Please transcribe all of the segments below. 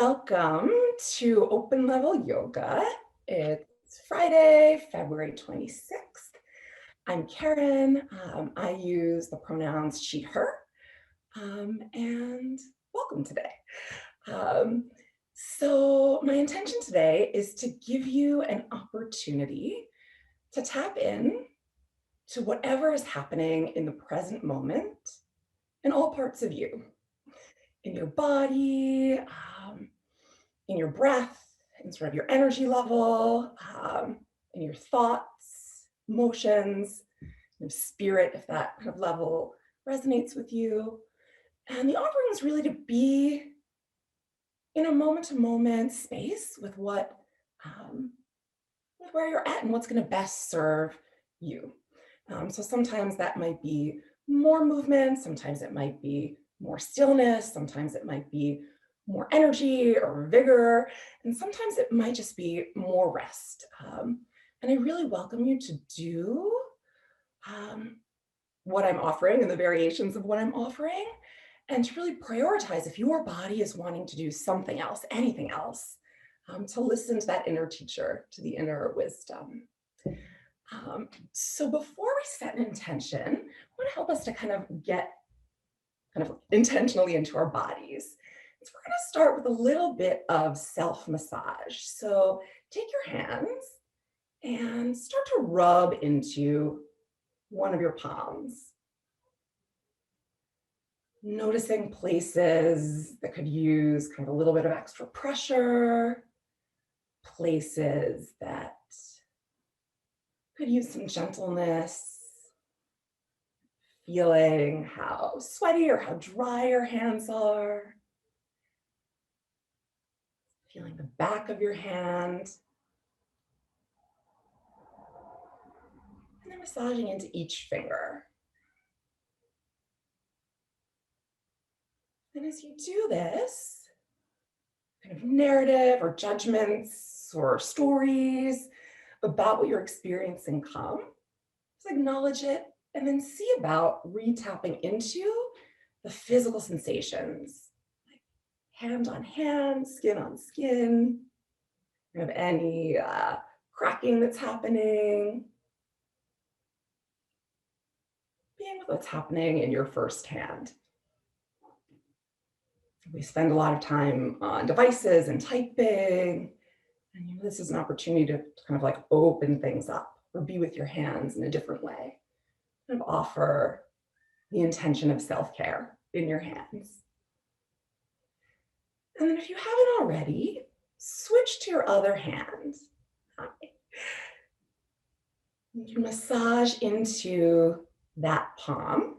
Welcome to Open Level Yoga. It's Friday, February 26th. I'm Karen. I use the pronouns she, her, and welcome today. So my intention today is to give you an opportunity to tap in to whatever is happening in the present moment in all parts of you, in your body, in your breath, in sort of your energy level, in your thoughts, emotions, spirit, if that kind of level resonates with you. And the offering is really to be in a moment-to-moment space with with where you're at and what's going to best serve you. So sometimes that might be more movement, sometimes it might be more stillness, sometimes it might be more energy or vigor, and sometimes it might just be more rest. And I really welcome you to do what I'm offering and the variations of what I'm offering, and to really prioritize if your body is wanting to do something else, anything else, to listen to that inner teacher, to the inner wisdom. So before we set an intention, I want to help us to kind of get intentionally into our bodies. So we're going to start with a little bit of self-massage. So take your hands and start to rub into one of your palms. Noticing places that could use kind of a little bit of extra pressure, places that could use some gentleness, feeling how sweaty or how dry your hands are, feeling the back of your hand, and then massaging into each finger. And as you do this, kind of narrative or judgments or stories about what you're experiencing come, just acknowledge it and then see about re-tapping into the physical sensations, like hand on hand, skin on skin, kind of any cracking that's happening, being with what's happening in your first hand. We spend a lot of time on devices and typing, and this is an opportunity to kind of like open things up or be with your hands in a different way, kind of offer the intention of self-care in your hands. And then if you haven't already, switch to your other hand. You can massage into that palm,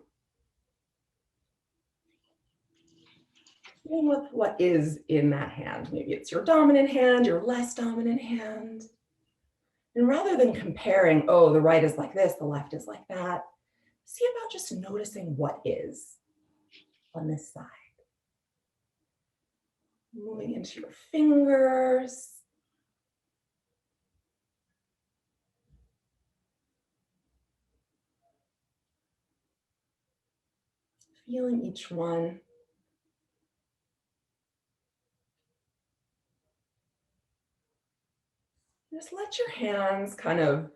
and with what is in that hand. Maybe it's your dominant hand, your less dominant hand. And rather than comparing, oh, the right is like this, the left is like that, see about just noticing what is on this side. Moving into your fingers. Feeling each one. Just let your hands kind of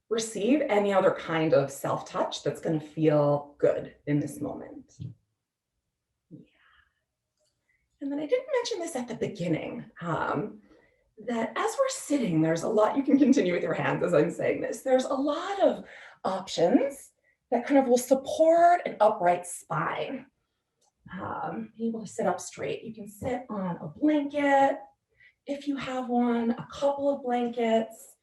receive any other kind of self-touch that's going to feel good in this moment. Yeah. And then I didn't mention this at the beginning, that as we're sitting, there's a lot, you can continue with your hands as I'm saying this, there's a lot of options that kind of will support an upright spine. Being able to sit up straight. You can sit on a blanket, if you have one, a couple of blankets.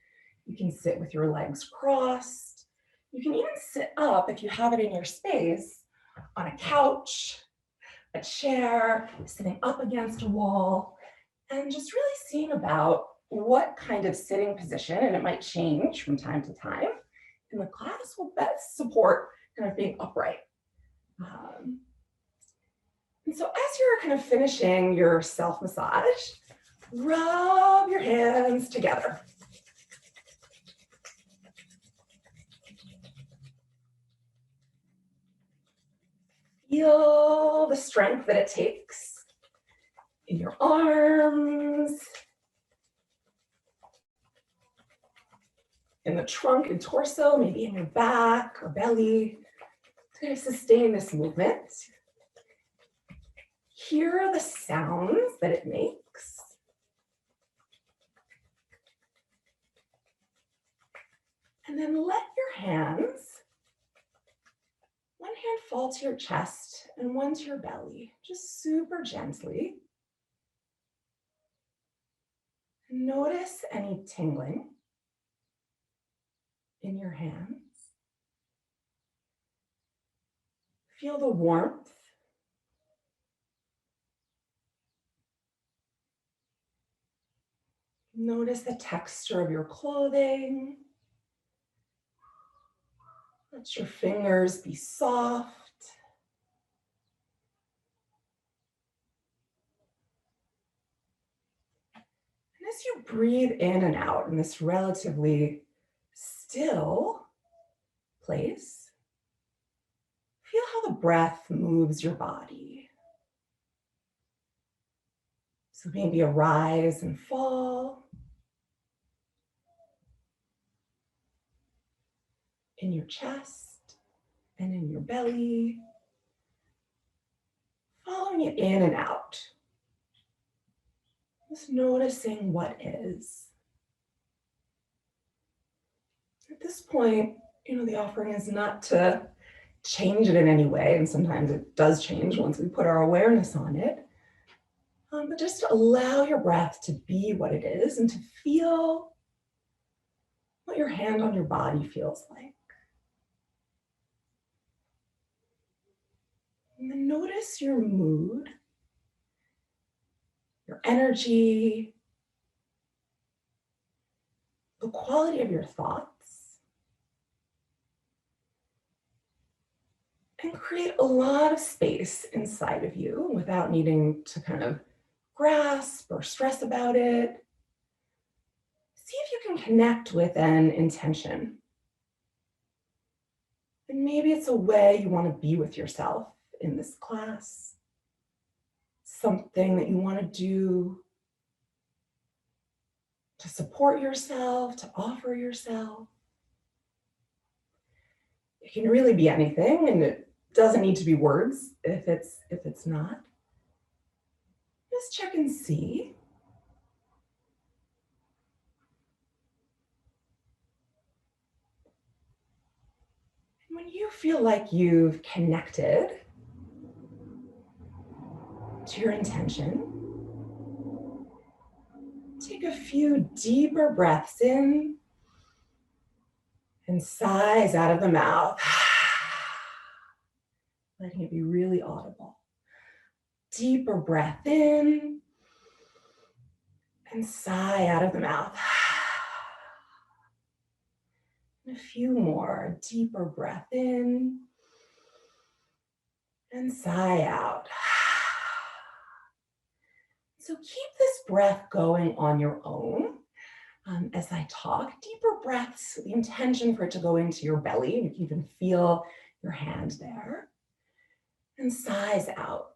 You can sit with your legs crossed. You can even sit up, if you have it in your space, on a couch, a chair, sitting up against a wall, and just really seeing about what kind of sitting position, and it might change from time to time, in the class will best support kind of being upright. And so as you're kind of finishing your self-massage, rub your hands together. Feel the strength that it takes in your arms, in the trunk and torso, maybe in your back or belly. It's going to sustain this movement. Here are the sounds that it makes. And then let your hands, one hand fall to your chest and one to your belly, just super gently. Notice any tingling in your hands. Feel the warmth. Notice the texture of your clothing. Let your fingers be soft. And as you breathe in and out in this relatively still place, feel how the breath moves your body. So maybe a rise and fall in your chest and in your belly, following it in and out. Just noticing what is. At this point, the offering is not to change it in any way, and sometimes it does change once we put our awareness on it. But just to allow your breath to be what it is and to feel what your hand on your body feels like. And then notice your mood, your energy, the quality of your thoughts, and create a lot of space inside of you without needing to kind of grasp or stress about it. See if you can connect with an intention. And maybe it's a way you want to be with yourself in this class, something that you want to do to support yourself, to offer yourself. It can really be anything, and it doesn't need to be words if it's not. Just check and see. And when you feel like you've connected to your intention, take a few deeper breaths in and sighs out of the mouth, letting it be really audible. Deeper breath in and sigh out of the mouth. And a few more. Deeper breath in and sigh out. So keep this breath going on your own. As I talk, deeper breaths with the intention for it to go into your belly. You can even feel your hand there. And sighs out.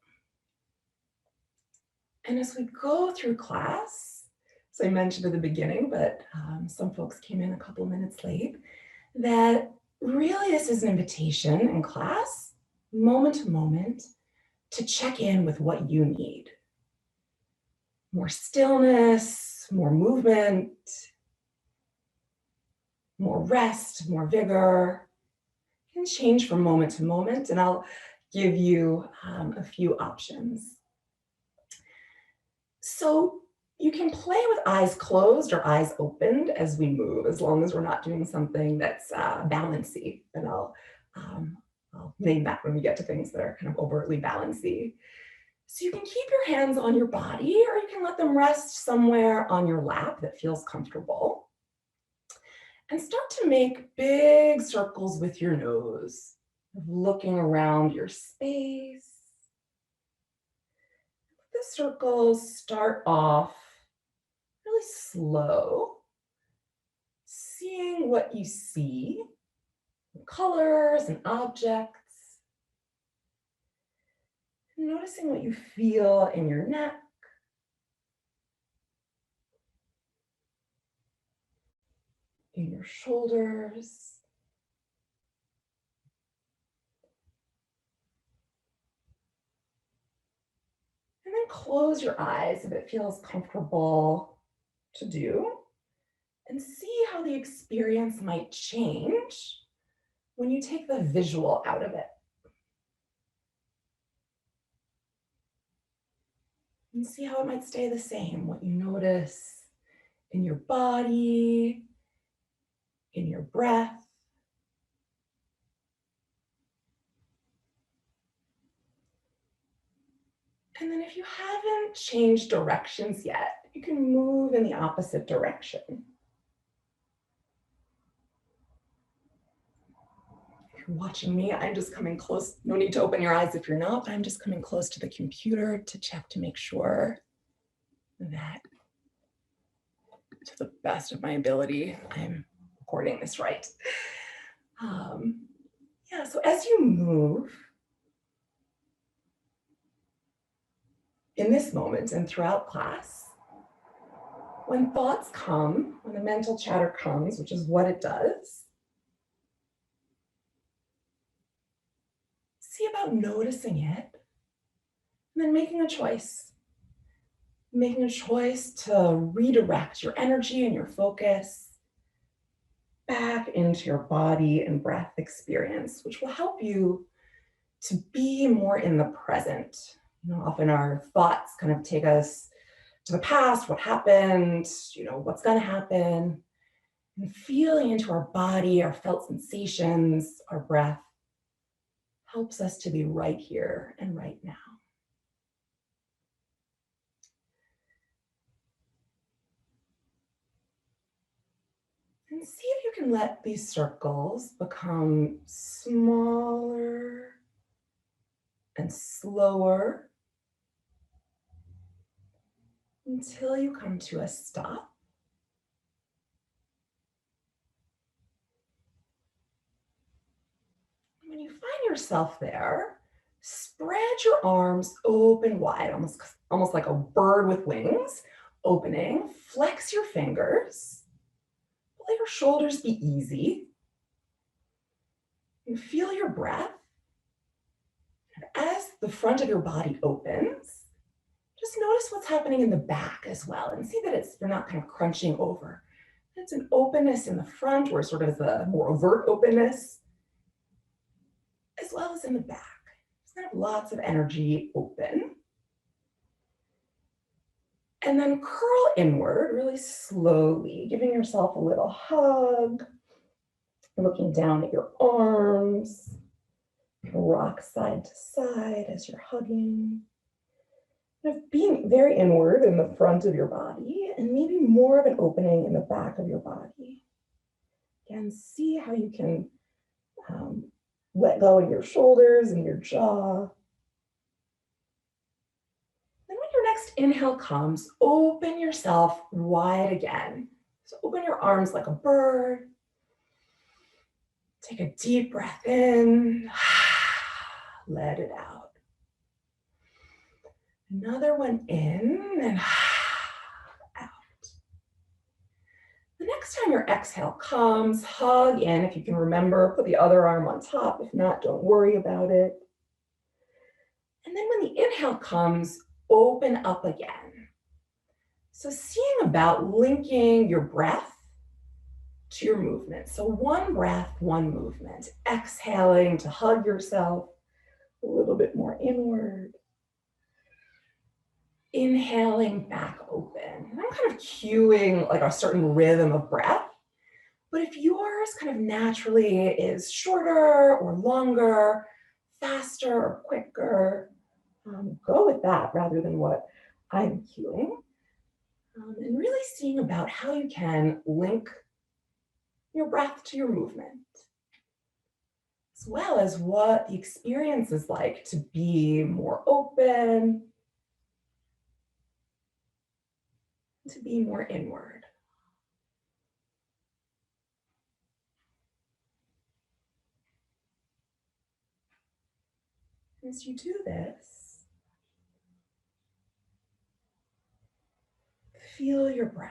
And as we go through class, so I mentioned at the beginning, but some folks came in a couple minutes late, that really this is an invitation in class, moment to moment, to check in with what you need. More stillness, more movement, more rest, more vigor. It can change from moment to moment, and I'll give you a few options. So you can play with eyes closed or eyes opened as we move, as long as we're not doing something that's balancy. And I'll name that when we get to things that are kind of overtly balancy. So you can keep your hands on your body, or you can let them rest somewhere on your lap that feels comfortable. And start to make big circles with your nose, looking around your space. The circles start off really slow, seeing what you see, colors and objects. Noticing what you feel in your neck, in your shoulders. And then close your eyes if it feels comfortable to do, and see how the experience might change when you take the visual out of it. And see how it might stay the same, what you notice in your body, in your breath. And then if you haven't changed directions yet, you can move in the opposite direction. If you're watching me, I'm just coming close. No need to open your eyes if you're not, but I'm just coming close to the computer to check to make sure that, to the best of my ability, I'm recording this right. Yeah, so as you move in this moment and throughout class, when thoughts come, when the mental chatter comes, which is what it does, see about noticing it and then making a choice. Making a choice to redirect your energy and your focus back into your body and breath experience, which will help you to be more in the present. You know, often our thoughts kind of take us to the past, what happened, you know, what's going to happen, and feeling into our body, our felt sensations, our breath helps us to be right here and right now. And see if you can let these circles become smaller and slower until you come to a stop. When you find yourself there, spread your arms open wide, almost like a bird with wings, opening. Flex your fingers. Let your shoulders be easy. And feel your breath. And as the front of your body opens, just notice what's happening in the back as well, and see that you're not kind of crunching over. It's an openness in the front, or sort of as a more overt openness, as well as in the back. Just kind of lots of energy open. And then curl inward really slowly, giving yourself a little hug, looking down at your arms, rock side to side as you're hugging. Kind of being very inward in the front of your body, and maybe more of an opening in the back of your body. Again, see how you can let go of your shoulders and your jaw. Then when your next inhale comes, open yourself wide again. So open your arms like a bird. Take a deep breath in. Let it out. Another one in and out. The next time your exhale comes, hug in. If you can remember, put the other arm on top. If not, don't worry about it. And then when the inhale comes, open up again. So seeing about linking your breath to your movement. So one breath, one movement. Exhaling to hug yourself a little bit more inward. Inhaling back open. And I'm kind of cueing like a certain rhythm of breath. But if yours kind of naturally is shorter or longer, faster or quicker, go with that rather than what I'm cueing. And really seeing about how you can link your breath to your movement, as well as what the experience is like to be more open, to be more inward. As you do this, feel your breath.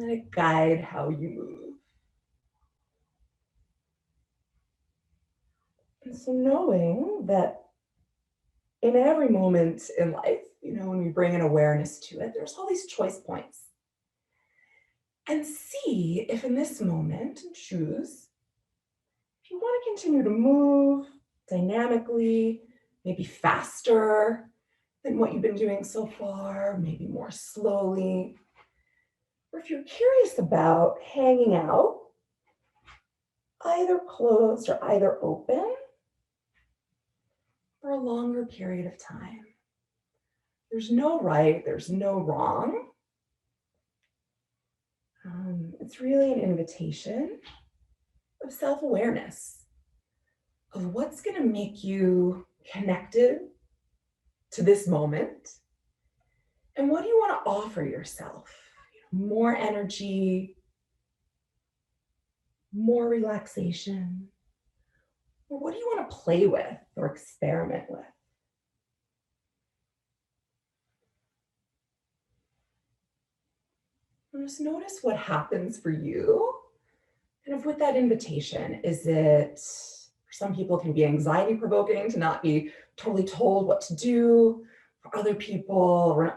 Let it guide how you move. And so knowing that in every moment in life, when we bring an awareness to it, there's all these choice points. And see if in this moment, and choose, if you want to continue to move dynamically, maybe faster than what you've been doing so far, maybe more slowly. Or if you're curious about hanging out, either closed or either open for a longer period of time. There's no right, there's no wrong. It's really an invitation of self-awareness, of what's going to make you connected to this moment, and what do you want to offer yourself? More energy, more relaxation, or what do you want to play with or experiment with? And just notice what happens for you, kind of with that invitation. Is it, for some people, it can be anxiety provoking to not be totally told what to do. For other people,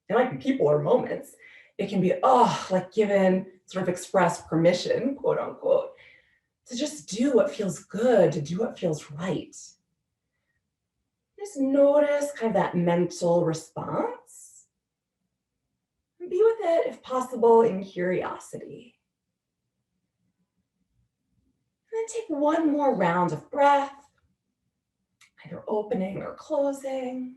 it might be people or moments, it can be, like given sort of express permission, quote unquote, to just do what feels good, to do what feels right. Just notice kind of that mental response. And be with it, if possible, in curiosity. And then take one more round of breath, either opening or closing.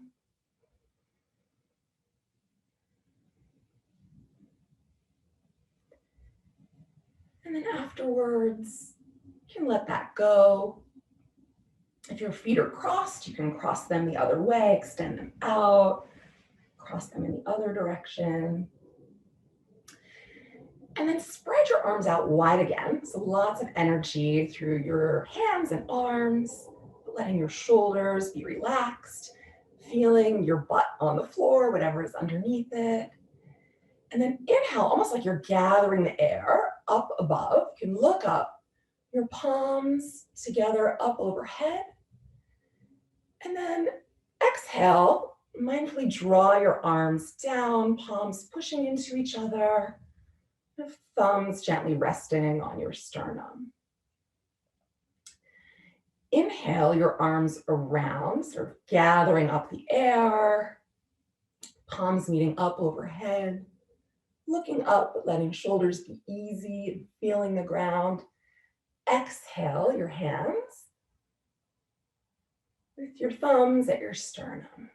And then afterwards, you can let that go. If your feet are crossed, you can cross them the other way, extend them out, cross them in the other direction. And then spread your arms out wide again. So lots of energy through your hands and arms, letting your shoulders be relaxed, feeling your butt on the floor, whatever is underneath it. And then inhale, almost like you're gathering the air up above. You can look up, your palms together up overhead. And then exhale, mindfully draw your arms down, palms pushing into each other, the thumbs gently resting on your sternum. Inhale your arms around, sort of gathering up the air, palms meeting up overhead, looking up, but letting shoulders be easy and feeling the ground. Exhale your hands with your thumbs at your sternum.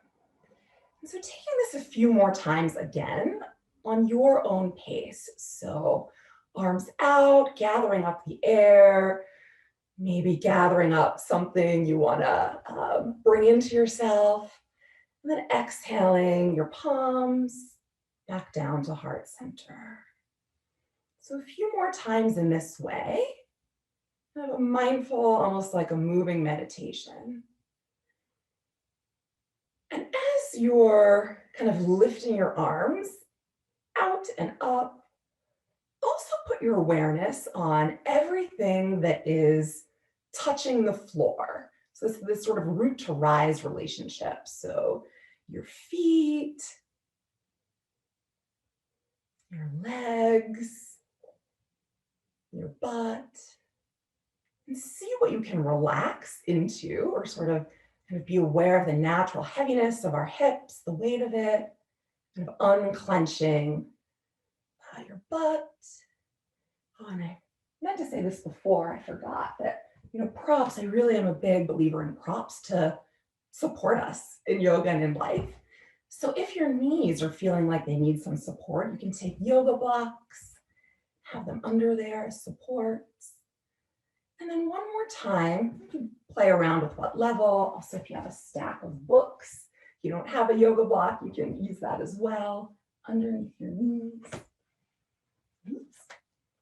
And so taking this a few more times again on your own pace. So arms out, gathering up the air, maybe gathering up something you want to bring into yourself. And then exhaling your palms back down to heart center. So a few more times in this way, kind of a mindful, almost like a moving meditation. And as you're kind of lifting your arms out and up, also put your awareness on everything that is touching the floor. So this sort of root to rise relationship. So your feet, your legs, your butt, and see what you can relax into, or sort of kind of be aware of the natural heaviness of our hips, the weight of it, kind of unclenching your butt. Oh, and I meant to say this before, I forgot that, props, I really am a big believer in props to support us in yoga and in life. So if your knees are feeling like they need some support, you can take yoga blocks, have them under there as supports. And then one more time, you can play around with what level. Also, if you have a stack of books, if you don't have a yoga block, you can use that as well underneath your knees. Oops.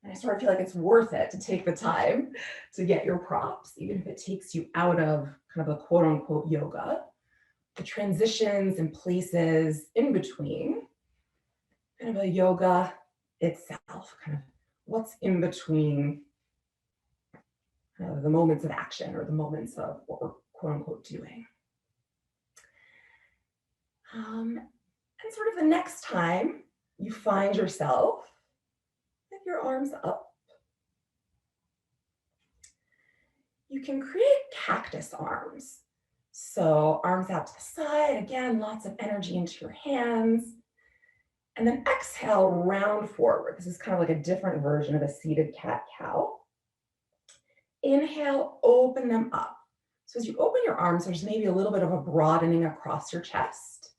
And I sort of feel like it's worth it to take the time to get your props, even if it takes you out of kind of a quote unquote yoga. The transitions and places in between, kind of a yoga itself, kind of what's in between the moments of action or the moments of what we're quote unquote doing. And sort of the next time you find yourself with your arms up, you can create cactus arms. So arms out to the side, again, lots of energy into your hands. And then exhale, round forward. This is kind of like a different version of a seated cat-cow. Inhale, open them up. So as you open your arms, there's maybe a little bit of a broadening across your chest.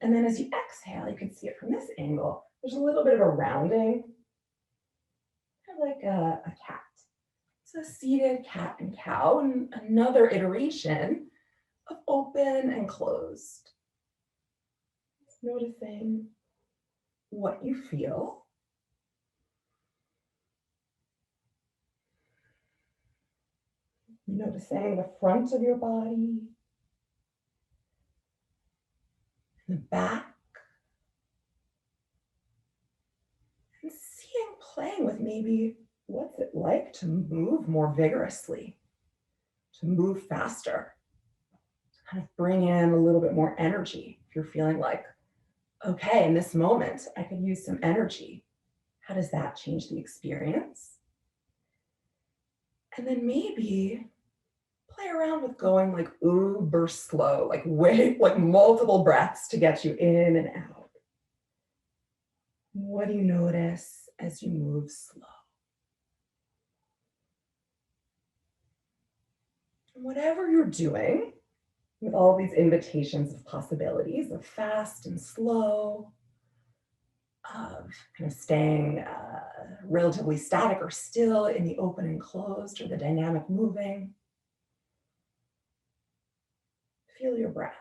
And then as you exhale, you can see it from this angle, there's a little bit of a rounding, kind of like a cat. So seated cat and cow, and another iteration of open and closed. Just noticing what you feel. Noticing the front of your body, the back, and seeing, playing with maybe what's it like to move more vigorously, to move faster, to kind of bring in a little bit more energy. If you're feeling like, okay, in this moment, I could use some energy. How does that change the experience? And then maybe play around with going like uber slow, like multiple breaths to get you in and out. What do you notice as you move slow? And whatever you're doing with all these invitations of possibilities of fast and slow, of kind of staying relatively static or still in the open and closed, or the dynamic moving, feel your breath.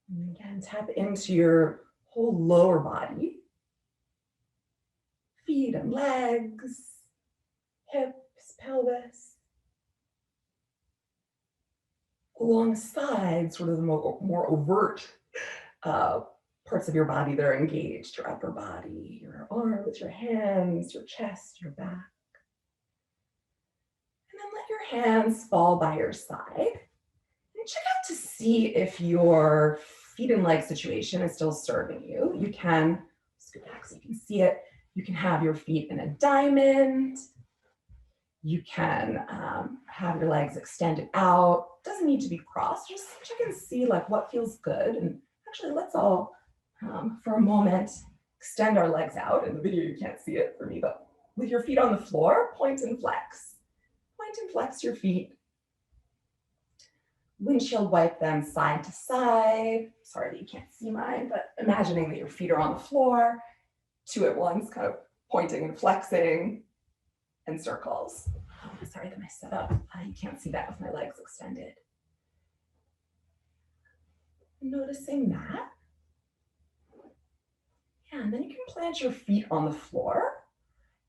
And again, tap into your whole lower body, feet and legs, hips, pelvis, alongside sort of the more overt parts of your body that are engaged, your upper body, your arms, your hands, your chest, your back. And then let your hands fall by your side. And check out to see if your feet and leg situation is still serving you. You can scoot back so you can see it. You can have your feet in a diamond. You can have your legs extended out. Doesn't need to be crossed. Just check and see like what feels good. And actually, let's all, for a moment, extend our legs out. In the video, you can't see it for me, but with your feet on the floor, point and flex. Point and flex your feet. Windshield wipe them side to side. Sorry that you can't see mine, but imagining that your feet are on the floor, two at once, kind of pointing and flexing, and circles. Oh, sorry that my setup, you can't see that with my legs extended. Noticing that. Yeah, and then you can plant your feet on the floor.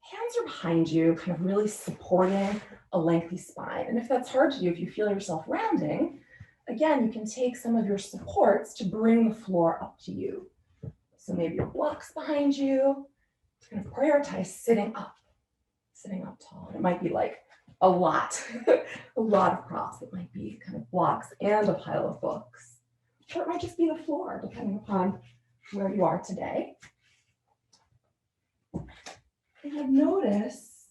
Hands are behind you, kind of really supporting a lengthy spine. And if that's hard to do, if you feel yourself rounding, again, you can take some of your supports to bring the floor up to you. So maybe your blocks behind you, to kind of prioritize sitting up tall. It might be like a lot of props. It might be kind of blocks and a pile of books. Or it might just be the floor, depending upon where you are today. And notice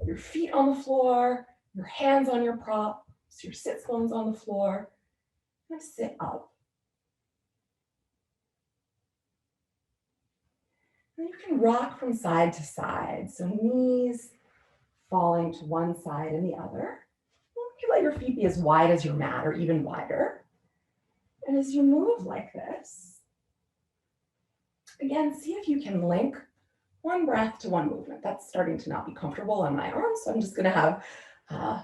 your feet on the floor, your hands on your props, your sits bones on the floor. I'm going to sit up. And you can rock from side to side. So knees falling to one side and the other. You can let your feet be as wide as your mat or even wider. And as you move like this, again, see if you can link one breath to one movement. That's starting to not be comfortable on my arms, so I'm just gonna have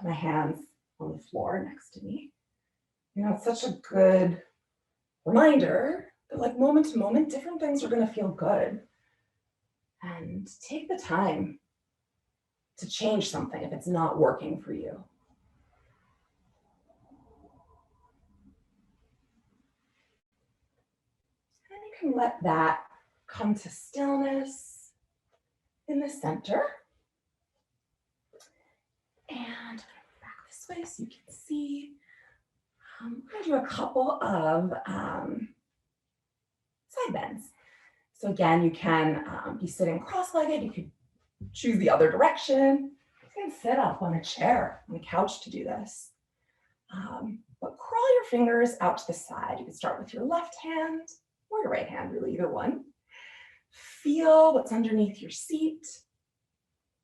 my hands on the floor next to me. You know, it's such a good reminder that like moment to moment, different things are gonna feel good. And take the time to change something if it's not working for you. can let that come to stillness in the center. And back this way so you can see. I'm going to do a couple of side bends. So again, you can be sitting cross-legged. You could choose the other direction. You can sit up on a chair, on a couch to do this. But curl your fingers out to the side. You can start with your left hand or your right hand, really, either one. Feel what's underneath your seat.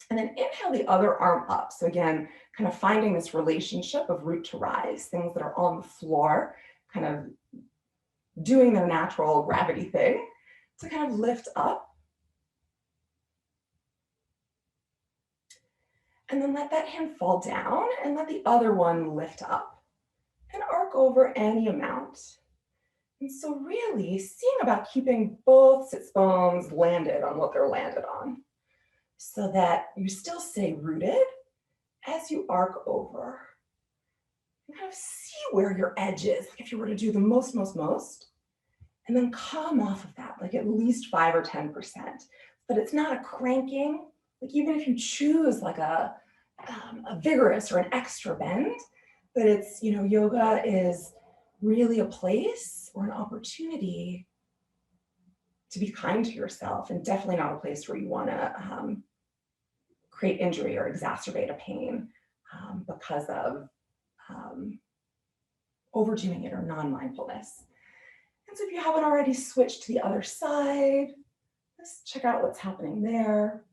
And then inhale the other arm up. So again, kind of finding this relationship of root to rise, things that are on the floor, kind of doing their natural gravity thing to kind of lift up. And then let that hand fall down and let the other one lift up and arc over any amount. And so really seeing about keeping both sits bones landed on what they're landed on so that you still stay rooted as you arc over. And kind of see where your edge is, like if you were to do the most, and then come off of that, like at least 5 or 10%. But it's not a cranking, like even if you choose like a vigorous or an extra bend, but it's, you know, yoga is really a place or an opportunity to be kind to yourself, and definitely not a place where you want to create injury or exacerbate a pain because of overdoing it or non-mindfulness. And so if you haven't already switched to the other side, let's check out what's happening there.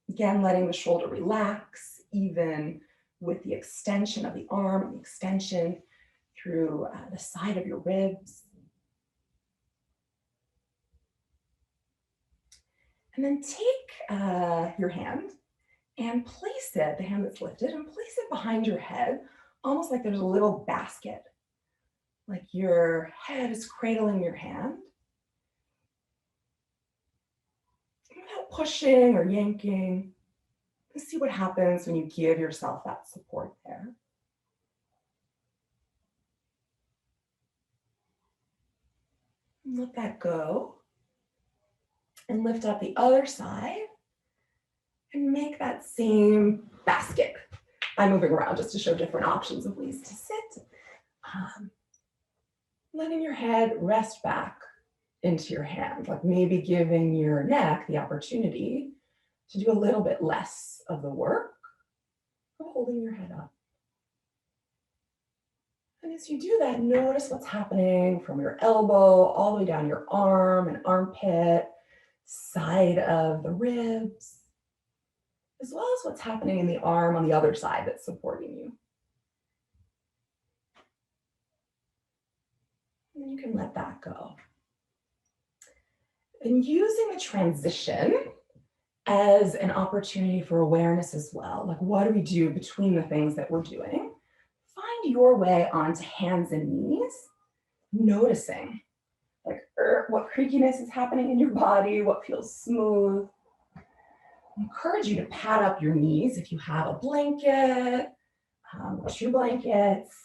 Again, letting the shoulder relax, even with the extension of the arm and the extension through the side of your ribs. And then take your hand and place it, the hand that's lifted, and place it behind your head, almost like there's a little basket. Like your head is cradling your hand. Without pushing or yanking, and see what happens when you give yourself that support there. And let that go. And lift up the other side and make that same basket by moving around just to show different options of ways to sit. Letting your head rest back into your hand, like maybe giving your neck the opportunity to do a little bit less of the work of holding your head up. And as you do that, notice what's happening from your elbow all the way down your arm and armpit, side of the ribs, as well as what's happening in the arm on the other side that's supporting you. And you can let that go. And using the transition as an opportunity for awareness as well, like what do we do between the things that we're doing? Find your way onto hands and knees, noticing like what creakiness is happening in your body, what feels smooth. I encourage you to pad up your knees if you have a blanket, 2 blankets,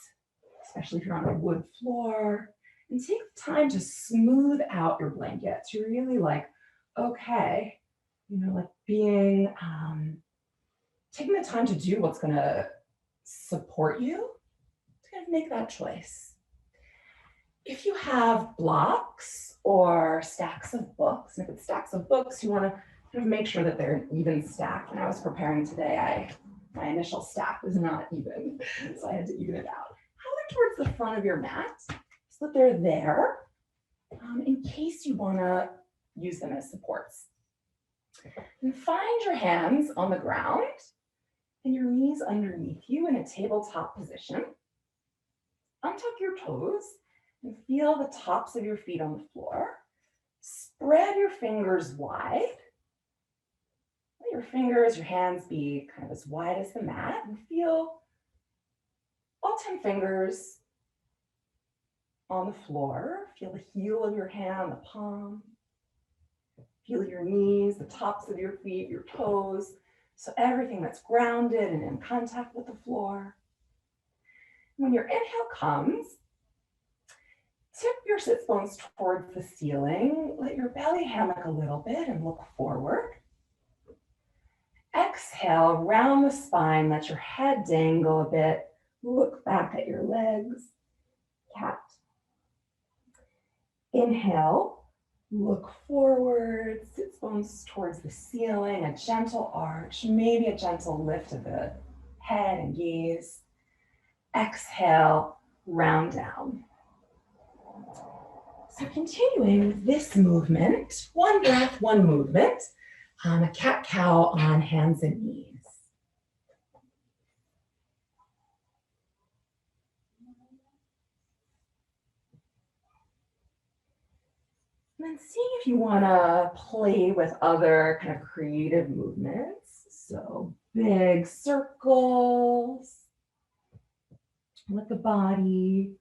especially if you're on a wood floor, and take the time to smooth out your blankets. You're really like, okay, you know, like being, taking the time to do what's gonna support you, to kind of make that choice. If you have blocks or stacks of books, and if it's stacks of books, you want to kind of make sure that they're an even stack. When I was preparing today, my initial stack was not even, so I had to even it out. How they're towards the front of your mat, so that they're there in case you want to use them as supports. And find your hands on the ground and your knees underneath you in a tabletop position. Untuck your toes and feel the tops of your feet on the floor. Spread your fingers wide. Let your fingers, your hands be kind of as wide as the mat, and feel all 10 fingers on the floor. Feel the heel of your hand, the palm. Feel your knees, the tops of your feet, your toes. So everything that's grounded and in contact with the floor. When your inhale comes, Tip your sits bones towards the ceiling. Let your belly hammock a little bit and look forward. Exhale, round the spine, let your head dangle a bit. Look back at your legs. Cat. Inhale, look forward, sits bones towards the ceiling, a gentle arch, maybe a gentle lift of the head and gaze. Exhale, round down. So continuing with this movement, one breath, one movement, a cat-cow on hands and knees. And then seeing if you want to play with other kind of creative movements. So big circles with the body,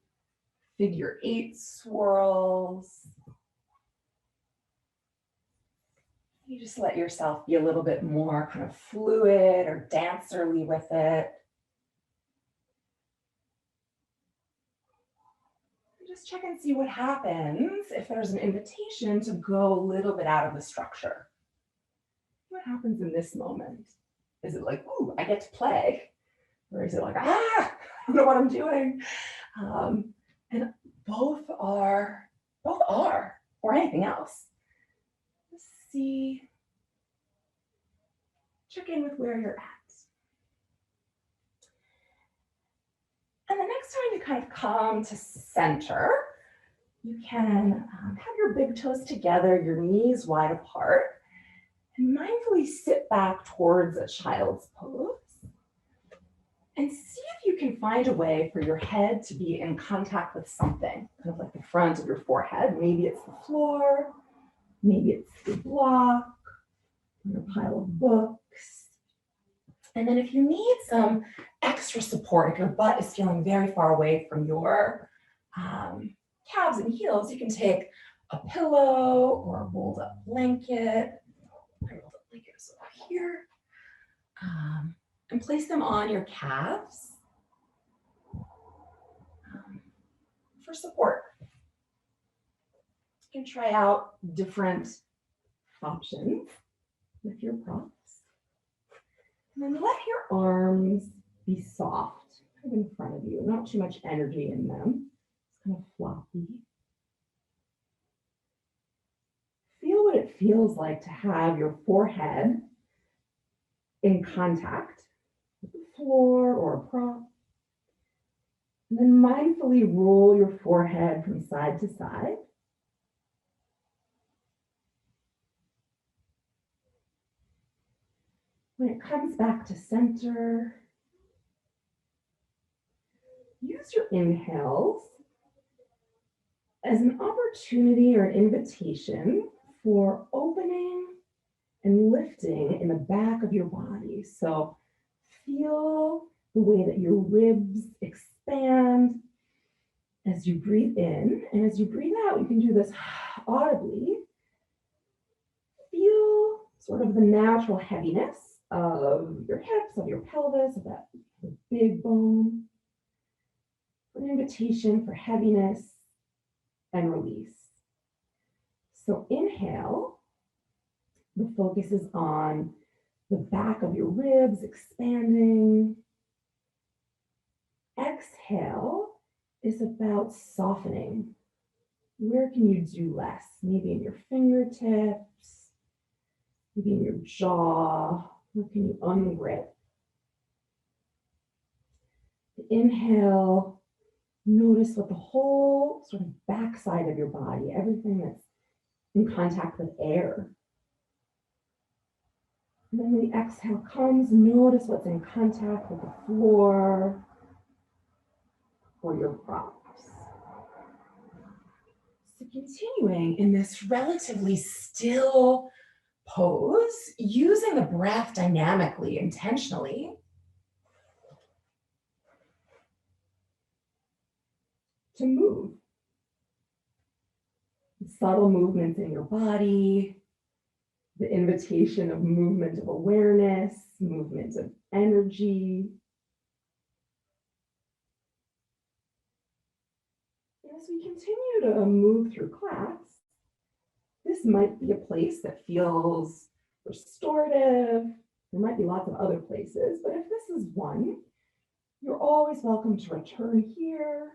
figure 8 swirls. You just let yourself be a little bit more kind of fluid or dancerly with it. Just check and see what happens if there's an invitation to go a little bit out of the structure. What happens in this moment? Is it like, ooh, I get to play? Or is it like, I don't know what I'm doing? And both are, or anything else. Let's see, check in with where you're at. And the next time you kind of come to center, you can have your big toes together, your knees wide apart, and mindfully sit back towards a child's pose. And see if you can find a way for your head to be in contact with something, kind of like the front of your forehead. Maybe it's the floor, maybe it's the block, or a pile of books. And then if you need some extra support, if your butt is feeling very far away from your calves and heels, you can take a pillow or a rolled up blanket. My rolled up blanket is over here. And place them on your calves for support. You can try out different options with your props. And then let your arms be soft, kind of in front of you, not too much energy in them. It's kind of floppy. Feel what it feels like to have your forehead in contact with the floor or a prop. And then mindfully roll your forehead from side to side. When it comes back to center, use your inhales as an opportunity or an invitation for opening and lifting in the back of your body. So feel the way that your ribs expand as you breathe in, and as you breathe out, you can do this audibly. Feel sort of the natural heaviness of your hips, of your pelvis, of that big bone. An invitation for heaviness and release. So inhale, the focus is on the back of your ribs expanding. Exhale is about softening. Where can you do less? Maybe in your fingertips, maybe in your jaw. Where can you ungrip? Inhale, notice what the whole sort of backside of your body, everything that's in contact with air. And then when the exhale comes, notice what's in contact with the floor or your props. So continuing in this relatively still pose, using the breath dynamically, intentionally, to move. Subtle movements in your body, the invitation of movement of awareness, movement of energy. In this as we continue to move through class, this might be a place that feels restorative. There might be lots of other places, but if this is one, you're always welcome to return here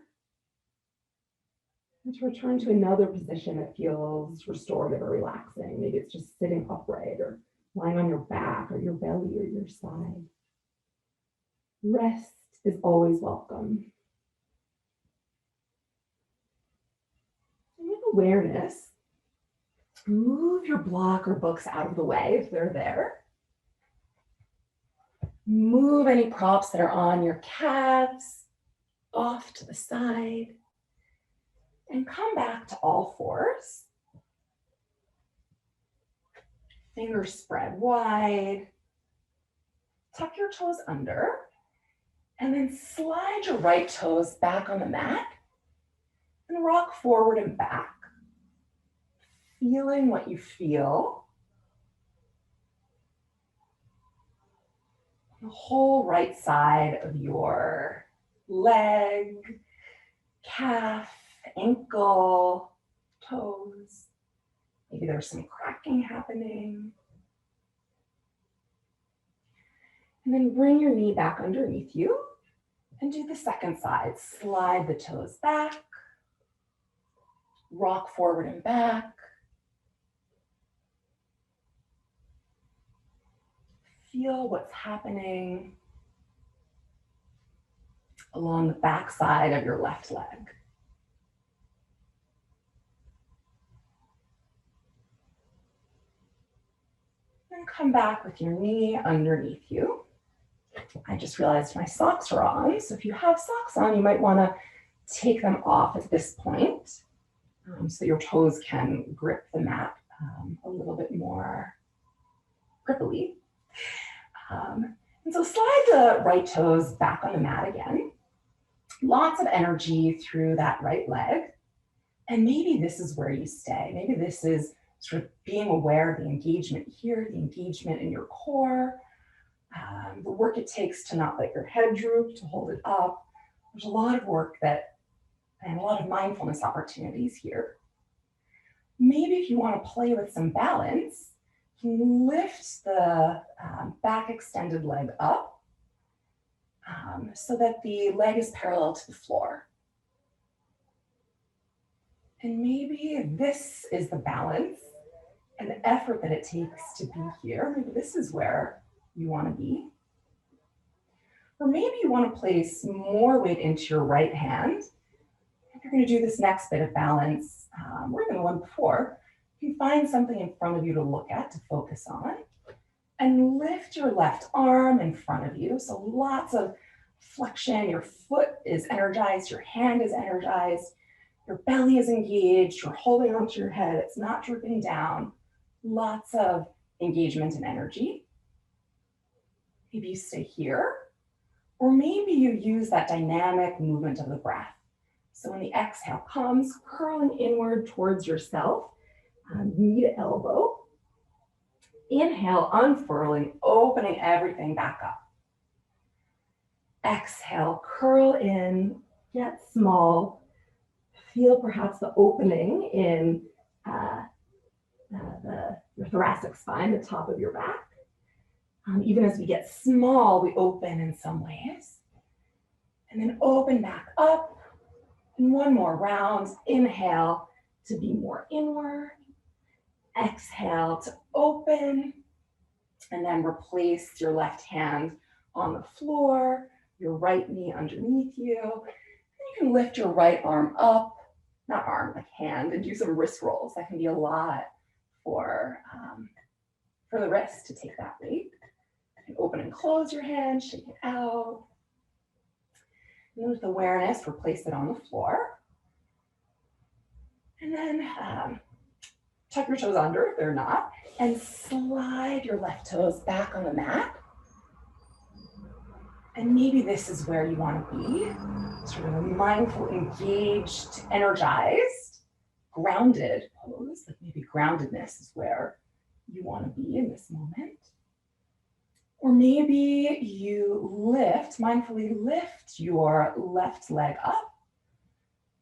and to return to another position that feels restorative or relaxing. Maybe it's just sitting upright or lying on your back or your belly or your side. Rest is always welcome. And with awareness, move your block or books out of the way if they're there. Move any props that are on your calves off to the side and come back to all fours. Fingers spread wide. Tuck your toes under and then slide your right toes back on the mat and rock forward and back, feeling what you feel. The whole right side of your leg, calf, ankle, toes. Maybe there's some cracking happening. And then bring your knee back underneath you and do the second side. Slide the toes back, rock forward and back. Feel what's happening along the back side of your left leg. And come back with your knee underneath you. I just realized my socks are on, so if you have socks on, you might want to take them off at this point so your toes can grip the mat a little bit more grippily. And so slide the right toes back on the mat again. Lots of energy through that right leg. And maybe this is where you stay. Maybe this is sort of being aware of the engagement here, the engagement in your core, the work it takes to not let your head droop, to hold it up. There's a lot of work and a lot of mindfulness opportunities here. Maybe if you want to play with some balance, you can lift the back extended leg up so that the leg is parallel to the floor. And maybe this is the balance and the effort that it takes to be here. Maybe this is where you want to be. Or maybe you want to place more weight into your right hand. If you're going to do this next bit of balance, or even the one before, you can find something in front of you to look at, to focus on, and lift your left arm in front of you. So lots of flexion, your foot is energized, your hand is energized, your belly is engaged, you're holding onto your head, it's not drooping down. Lots of engagement and energy. Maybe you stay here, or maybe you use that dynamic movement of the breath. So when the exhale comes, curling inward towards yourself, knee to elbow. Inhale, unfurling, opening everything back up. Exhale, curl in, get small. Feel perhaps the opening in your thoracic spine, the top of your back. Even as we get small, we open in some ways. And then open back up. And one more round. Inhale to be more inward. Exhale to open. And then replace your left hand on the floor, your right knee underneath you. And you can lift your right arm up, not arm, like hand, and do some wrist rolls. That can be a lot for the wrist to take that weight. You can open and close your hand, shake it out. And then with awareness, replace it on the floor. And then tuck your toes under if they're not, and slide your left toes back on the mat. And maybe this is where you want to be, sort of a mindful, engaged, energized, grounded pose. Like maybe groundedness is where you want to be in this moment. Or maybe you mindfully lift your left leg up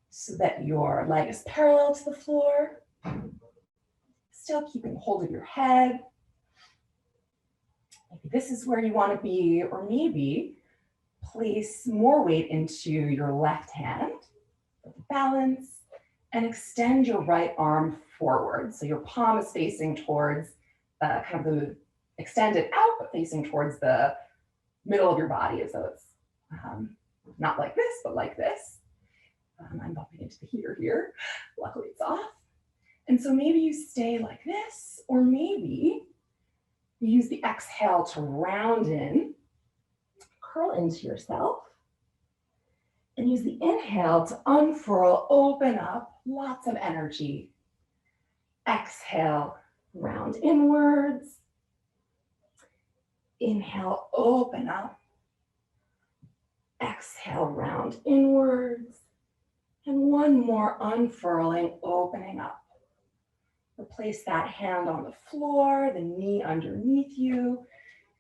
so that your leg is parallel to the floor, still keeping hold of your head. Maybe this is where you want to be, or maybe place more weight into your left hand, balance, and extend your right arm forward. So your palm is facing towards kind of the extended out, but facing towards the middle of your body, as though it's not like this, but like this. I'm bumping into the heater here. Luckily it's off. And so maybe you stay like this, or maybe you use the exhale to round in, curl into yourself, and use the inhale to unfurl, open up, lots of energy. Exhale, round inwards. Inhale, open up. Exhale, round inwards. And one more unfurling, opening up. Place that hand on the floor, the knee underneath you. You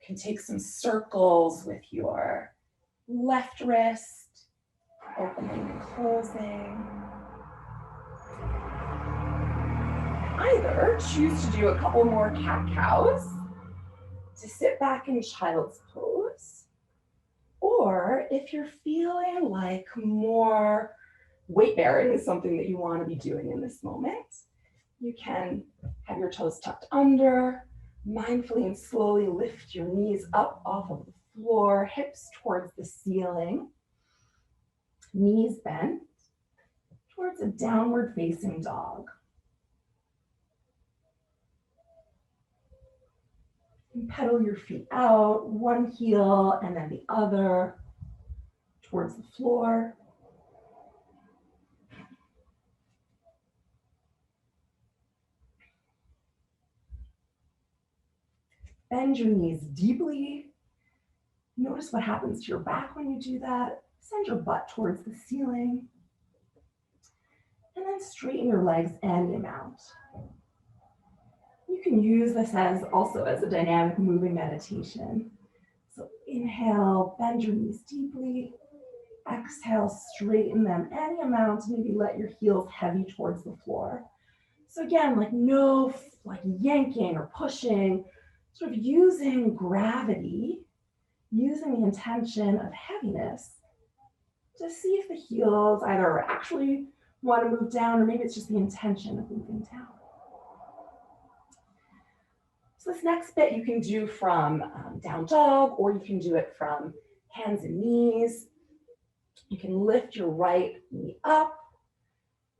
can take some circles with your left wrist, opening and closing. Either choose to do a couple more cat-cows to sit back in child's pose, or if you're feeling like more weight bearing is something that you want to be doing in this moment, you can have your toes tucked under, mindfully and slowly lift your knees up off of the floor, hips towards the ceiling, knees bent towards a downward facing dog. And pedal your feet out, one heel and then the other towards the floor. Bend your knees deeply. Notice what happens to your back when you do that. Send your butt towards the ceiling. And then straighten your legs any amount. You can use this also as a dynamic moving meditation. So inhale, bend your knees deeply. Exhale, straighten them any amount. Maybe let your heels heavy towards the floor. So again, like no yanking or pushing, sort of using gravity, using the intention of heaviness to see if the heels either actually want to move down, or maybe it's just the intention of moving down. So this next bit you can do from down dog, or you can do it from hands and knees. You can lift your right knee up,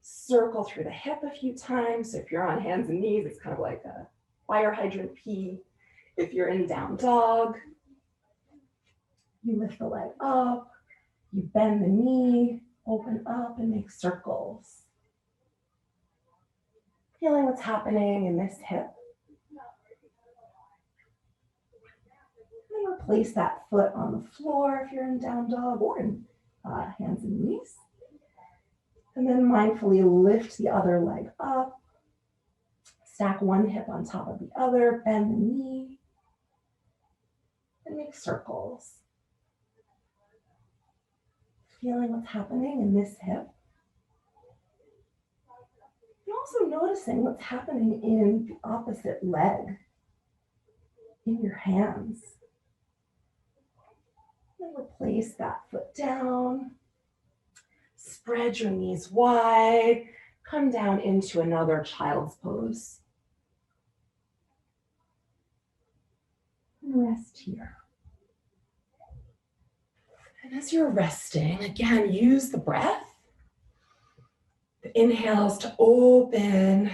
circle through the hip a few times. So if you're on hands and knees, it's kind of like a fire hydrant pee. If you're in down dog, you lift the leg up, you bend the knee, open up and make circles. Feeling what's happening in this hip. And then replace that foot on the floor if you're in down dog or in hands and knees. And then mindfully lift the other leg up. Stack one hip on top of the other, bend the knee, and make circles. Feeling what's happening in this hip. And also noticing what's happening in the opposite leg, in your hands. And replace that foot down. Spread your knees wide. Come down into another child's pose. And rest here. And as you're resting, again, use the breath. The inhales to open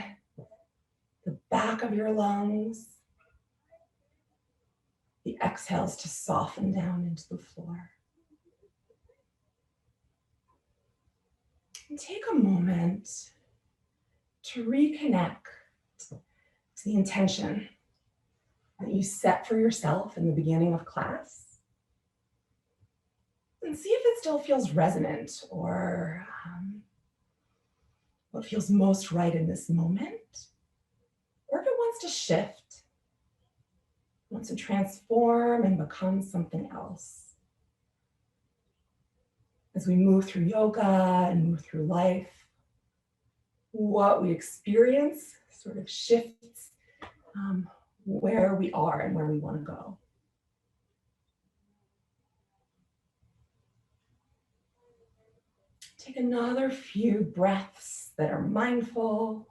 the back of your lungs. The exhales to soften down into the floor. And take a moment to reconnect to the intention that you set for yourself in the beginning of class. And see if it still feels resonant or what feels most right in this moment. Or if it wants to shift, wants to transform and become something else. As we move through yoga and move through life, what we experience sort of shifts where we are and where we want to go. Take another few breaths that are mindful.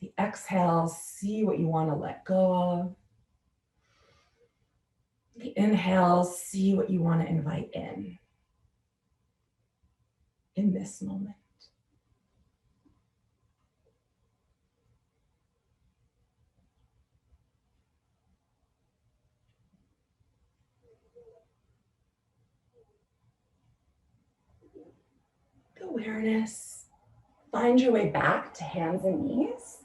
The exhale, see what you want to let go of. The inhale, see what you want to invite in this moment. The awareness, find your way back to hands and knees.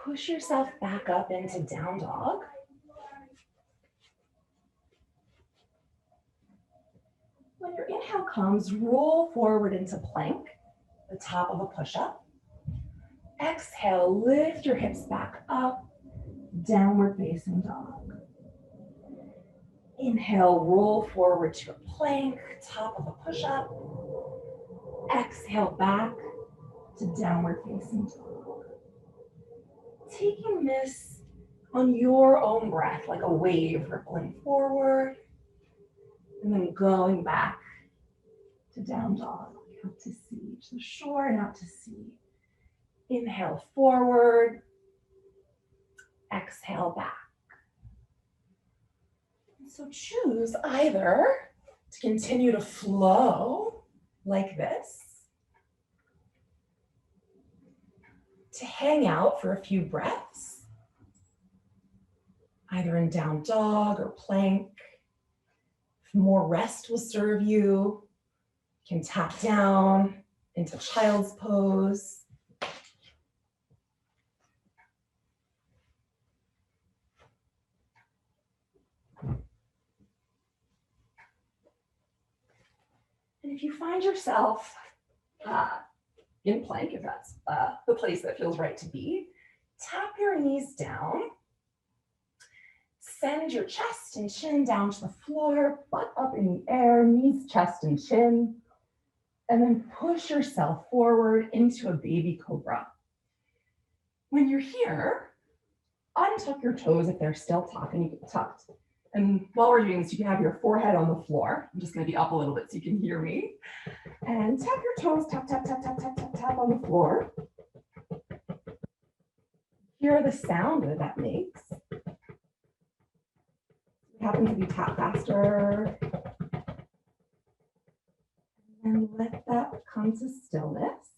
Push yourself back up into down dog. When your inhale comes, roll forward into plank, the top of a push-up. Exhale, lift your hips back up, downward facing dog. Inhale, roll forward to a plank, top of a push-up. Exhale back to downward facing dog. Taking this on your own breath, like a wave rippling forward, and then going back to down dog, out to sea, to the shore and out to sea. Inhale forward, exhale back. So choose either to continue to flow like this, to hang out for a few breaths, either in down dog or plank. If more rest will serve you, you can tap down into child's pose. And if you find yourself in plank, if that's the place that feels right to be, tap your knees down, send your chest and chin down to the floor, butt up in the air, knees, chest, and chin, and then push yourself forward into a baby cobra. When you're here, untuck your toes if they're still tucked. And while we're doing this, you can have your forehead on the floor. I'm just going to be up a little bit so you can hear me. And tap your toes, tap, tap, tap, tap, tap, tap, tap on the floor. Hear the sound that makes. It happens if you tap faster. And let that come to stillness.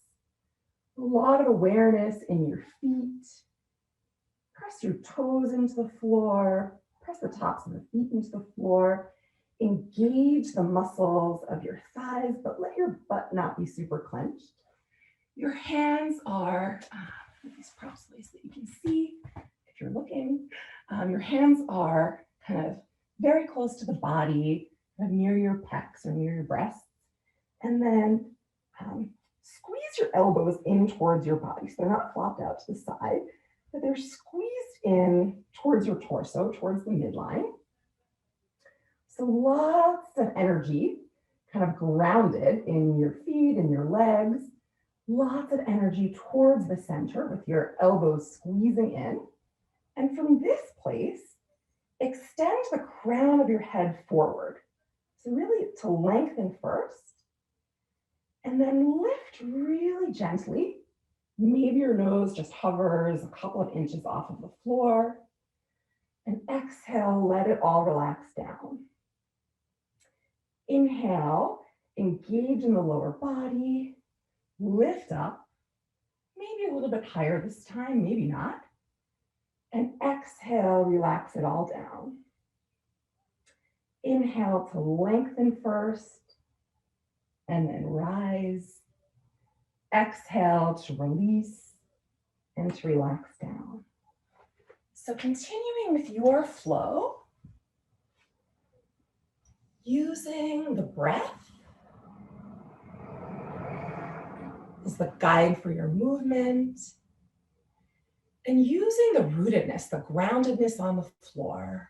A lot of awareness in your feet. Press your toes into the floor. Press the tops of the feet into the floor. Engage the muscles of your thighs, but let your butt not be super clenched. Your hands are, these props so that you can see if you're looking. Your hands are kind of very close to the body, kind of near your pecs or near your breasts. And then squeeze your elbows in towards your body. So they're not flopped out to the side, but they're squeezed in towards your torso, towards the midline. So lots of energy kind of grounded in your feet and your legs. Lots of energy towards the center with your elbows squeezing in. And from this place, extend the crown of your head forward. So really to lengthen first. And then lift really gently. Maybe your nose just hovers a couple of inches off of the floor. And exhale, let it all relax down. Inhale, engage in the lower body. Lift up, maybe a little bit higher this time, maybe not. And exhale, relax it all down. Inhale to lengthen first, and then rise. Exhale to release and to relax down. So continuing with your flow, using the breath as the guide for your movement. And using the rootedness, the groundedness on the floor,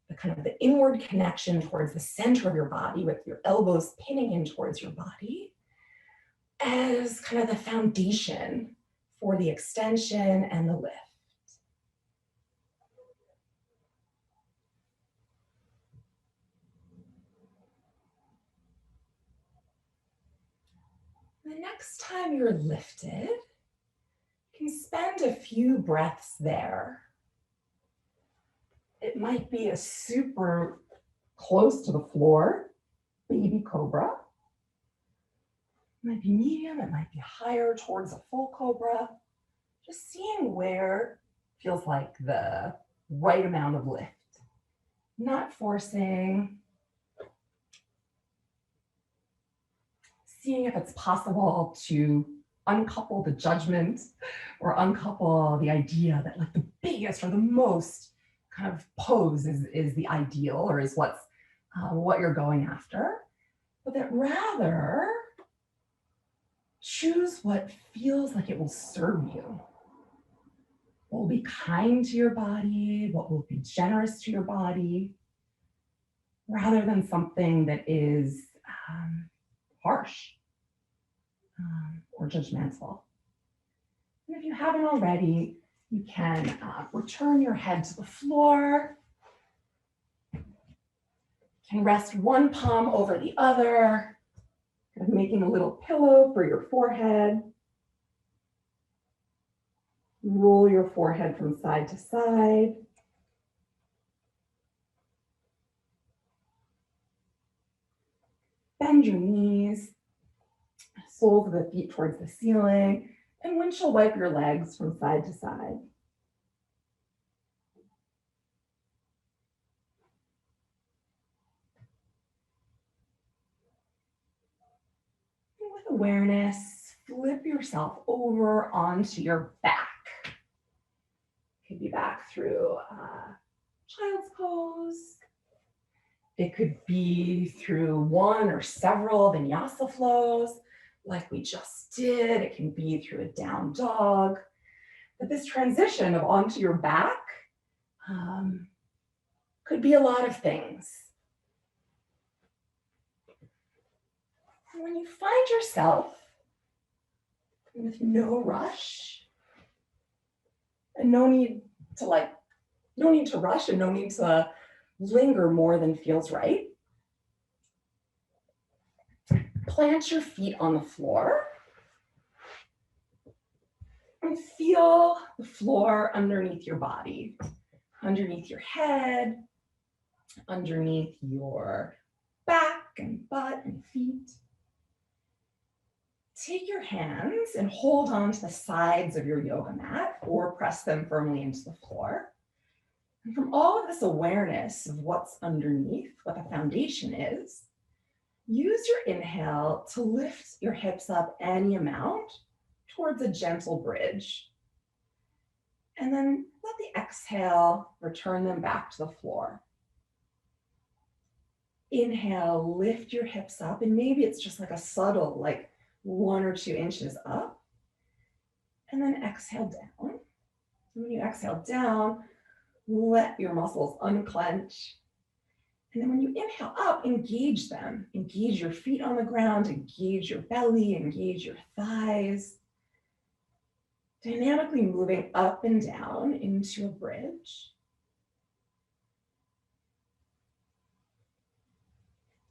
the kind of the inward connection towards the center of your body with your elbows pinning in towards your body as kind of the foundation for the extension and the lift. The next time you're lifted, you can spend a few breaths there. It might be a super close to the floor, baby cobra. It might be medium, it might be higher towards a full cobra. Just seeing where feels like the right amount of lift. Not forcing. Seeing if it's possible to uncouple the judgment or uncouple the idea that like the biggest or the most kind of pose is the ideal or is what you're going after, but that rather choose what feels like it will serve you. What will be kind to your body, what will be generous to your body, rather than something that is harsh or judgmental. And if you haven't already, you can return your head to the floor. You can rest one palm over the other, kind of making a little pillow for your forehead. Roll your forehead from side to side. Bend your knees, soles of the feet towards the ceiling, and windshield wipe your legs from side to side. And with awareness, flip yourself over onto your back. Could be back through child's pose. It could be through one or several vinyasa flows like we just did. It can be through a down dog. But this transition of onto your back could be a lot of things. And when you find yourself with no rush and no need to rush and no need to linger more than feels right, plant your feet on the floor and feel the floor underneath your body, underneath your head, underneath your back and butt and feet. Take your hands and hold on to the sides of your yoga mat or press them firmly into the floor. And from all of this awareness of what's underneath, what the foundation is, use your inhale to lift your hips up any amount towards a gentle bridge. And then let the exhale return them back to the floor. Inhale, lift your hips up, and maybe it's just like a subtle, like 1 or 2 inches up. And then exhale down. And when you exhale down, let your muscles unclench. And then when you inhale up, engage them. Engage your feet on the ground, engage your belly, engage your thighs. Dynamically moving up and down into a bridge.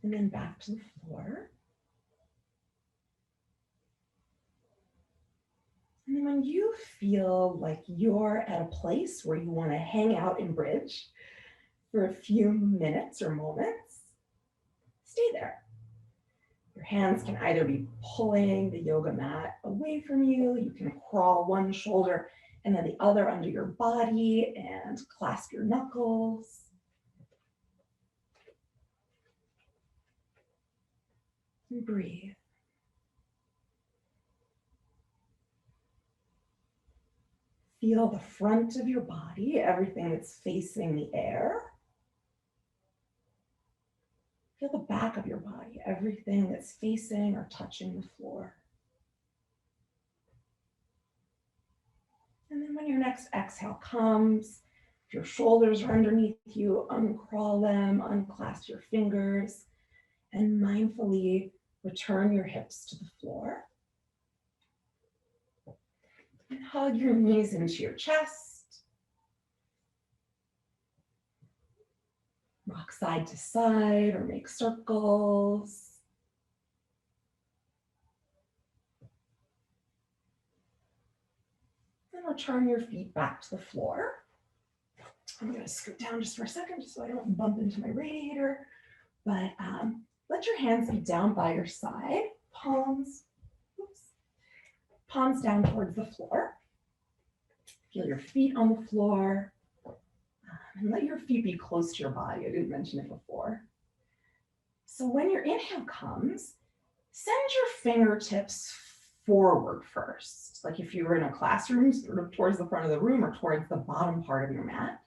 And then back to the floor. And then when you feel like you're at a place where you want to hang out in bridge for a few minutes or moments, stay there. Your hands can either be pulling the yoga mat away from you. You can crawl one shoulder and then the other under your body and clasp your knuckles. And breathe. Feel the front of your body, everything that's facing the air. Feel the back of your body, everything that's facing or touching the floor. And then when your next exhale comes, if your shoulders are underneath you, uncrawl them, unclasp your fingers, and mindfully return your hips to the floor. And hug your knees into your chest. Rock side to side or make circles. Then return your feet back to the floor. I'm going to scoot down just for a second just so I don't bump into my radiator. But let your hands be down by your side. Palms down towards the floor. Feel your feet on the floor. And let your feet be close to your body. I didn't mention it before. So when your inhale comes, send your fingertips forward first. Like if you were in a classroom, sort of towards the front of the room or towards the bottom part of your mat.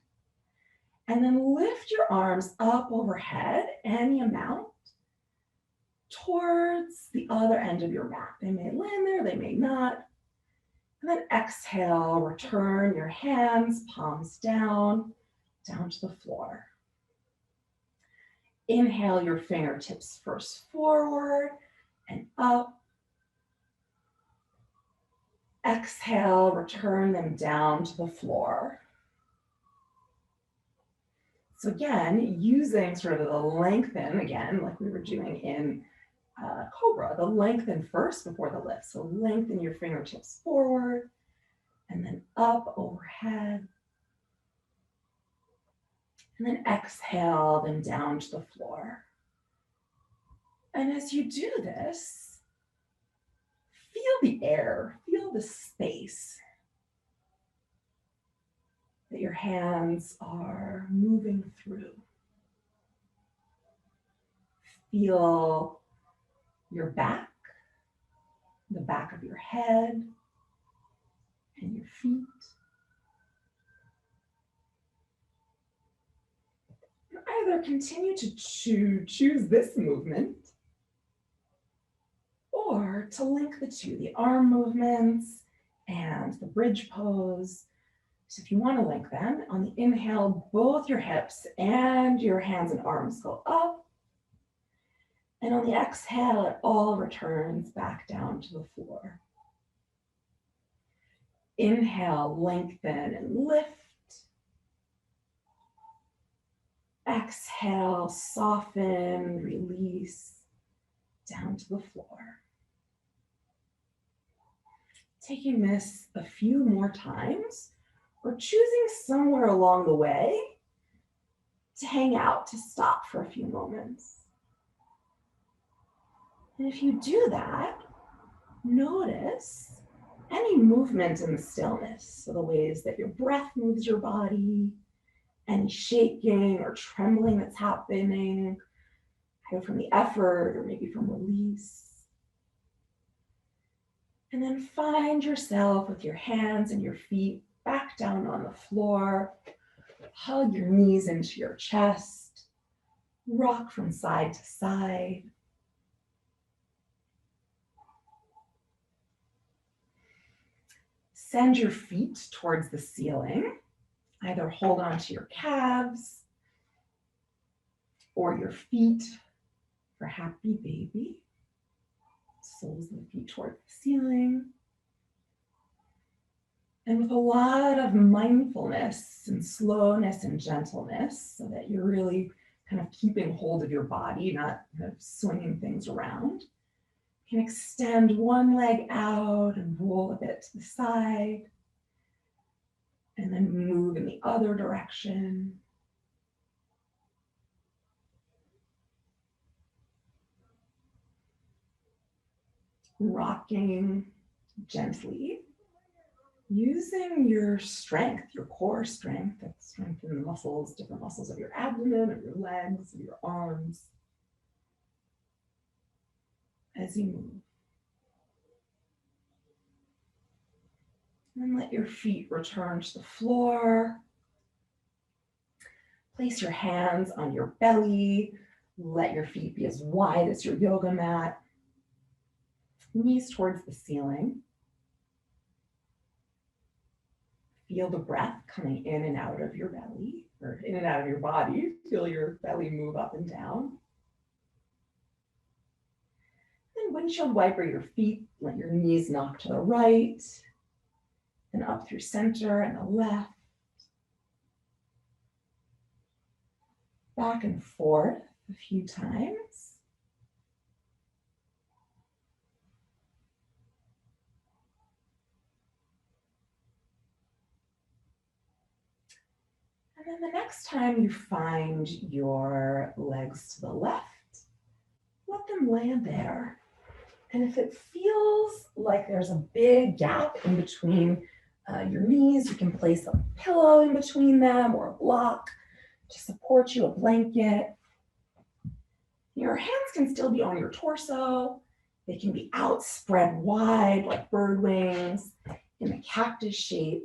And then lift your arms up overhead, any amount, towards the other end of your mat. They may land there, they may not. And then exhale, return your hands, palms down to the floor. Inhale your fingertips first forward and up. Exhale, return them down to the floor. So again, using sort of the lengthen, again, like we were doing in Cobra, the lengthen first before the lift. So lengthen your fingertips forward and then up overhead. And then exhale them down to the floor. And as you do this, feel the air, feel the space that your hands are moving through. Feel your back, the back of your head, and your feet. Either continue to choose this movement or to link the two, the arm movements and the bridge pose. So if you want to link them, on the inhale, both your hips and your hands and arms go up. And on the exhale, it all returns back down to the floor. Inhale, lengthen and lift. Exhale, soften, release down to the floor. Taking this a few more times, or choosing somewhere along the way to hang out, to stop for a few moments. And if you do that, notice any movement in the stillness. So the ways that your breath moves your body, any shaking or trembling that's happening, either from the effort or maybe from release. And then find yourself with your hands and your feet back down on the floor. Hug your knees into your chest. Rock from side to side. Send your feet towards the ceiling. Either hold on to your calves or your feet for happy baby. Soles of the feet towards the ceiling. And with a lot of mindfulness and slowness and gentleness, so that you're really kind of keeping hold of your body, not kind of swinging things around. You can extend one leg out and roll a bit to the side. And then move in the other direction. Rocking gently, using your strength, your core strength, that strengthen the muscles, different muscles of your abdomen, of your legs, of your arms, as you move. And let your feet return to the floor. Place your hands on your belly. Let your feet be as wide as your yoga mat. Knees towards the ceiling. Feel the breath coming in and out of your belly, or in and out of your body. Feel your belly move up and down. Then windshield wiper your feet, let your knees knock to the right, and up through center and the left. Back and forth a few times. And then the next time you find your legs to the left, let them land there. And if it feels like there's a big gap in between your knees, you can place a pillow in between them or a block to support you, a blanket. Your hands can still be on your torso. They can be out, spread wide like bird wings in a cactus shape.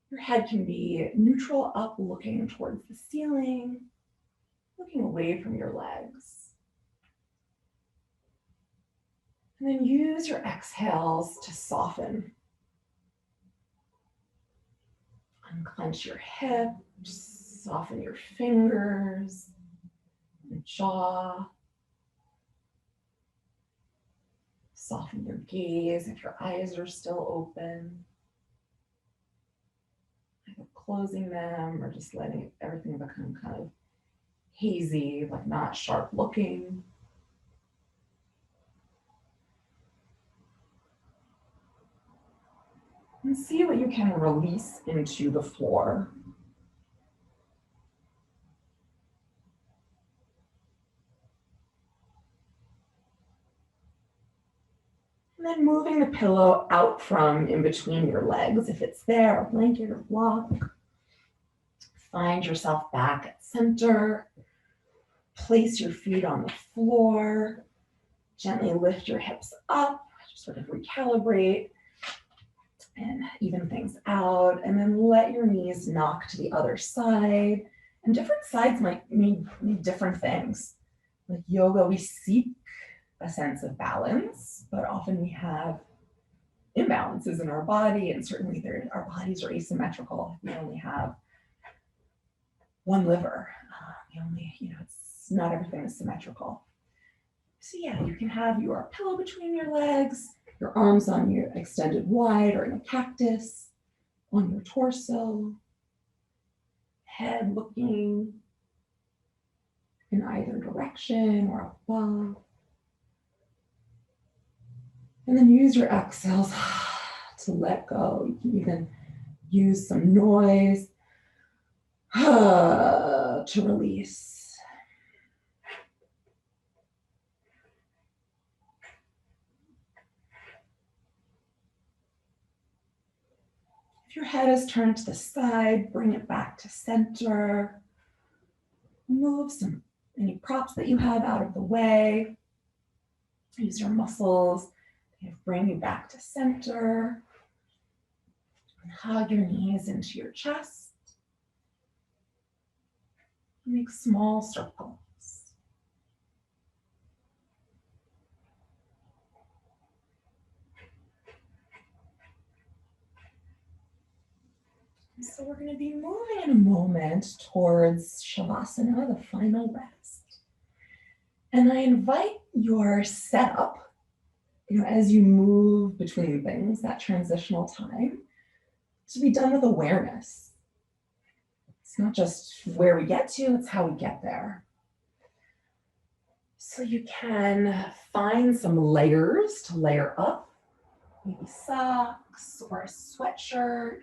Your head can be neutral up, looking towards the ceiling, looking away from your legs. And then use your exhales to soften. Unclench your hips, soften your fingers, your jaw. Soften your gaze if your eyes are still open. Either closing them or just letting everything become kind of hazy, like not sharp looking. And see what you can release into the floor. And then moving the pillow out from in between your legs, if it's there, a blanket or block. Find yourself back at center. Place your feet on the floor. Gently lift your hips up, just sort of recalibrate and even things out. And then let your knees knock to the other side. And different sides might need different things. Like yoga, we seek a sense of balance, but often we have imbalances in our body, and certainly our bodies are asymmetrical. We only have one liver. It's not everything is symmetrical. So yeah, you can have your pillow between your legs, your arms on your extended wide or in a cactus, on your torso, head looking in either direction or above. And then use your exhales to let go. You can even use some noise to release. If your head is turned to the side, bring it back to center. Move any props that you have out of the way. Use your muscles to bring you back to center. And hug your knees into your chest. Make small circles. So we're going to be moving in a moment towards Shavasana, the final rest. And I invite your setup, as you move between things, that transitional time, to be done with awareness. It's not just where we get to, it's how we get there. So you can find some layers to layer up, maybe socks or a sweatshirt.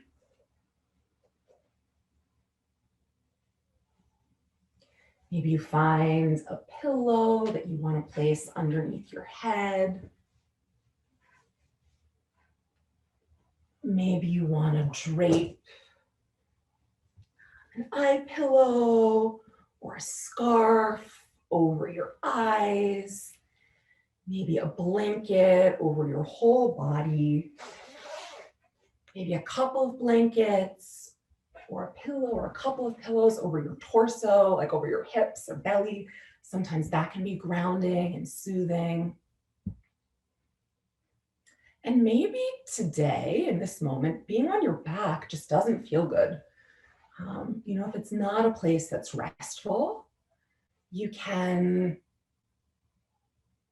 Maybe you find a pillow that you want to place underneath your head. Maybe you want to drape an eye pillow or a scarf over your eyes. Maybe a blanket over your whole body. Maybe a couple of blankets or a pillow or a couple of pillows over your torso, like over your hips or belly. Sometimes that can be grounding and soothing. And maybe today, in this moment, being on your back just doesn't feel good. If it's not a place that's restful, you can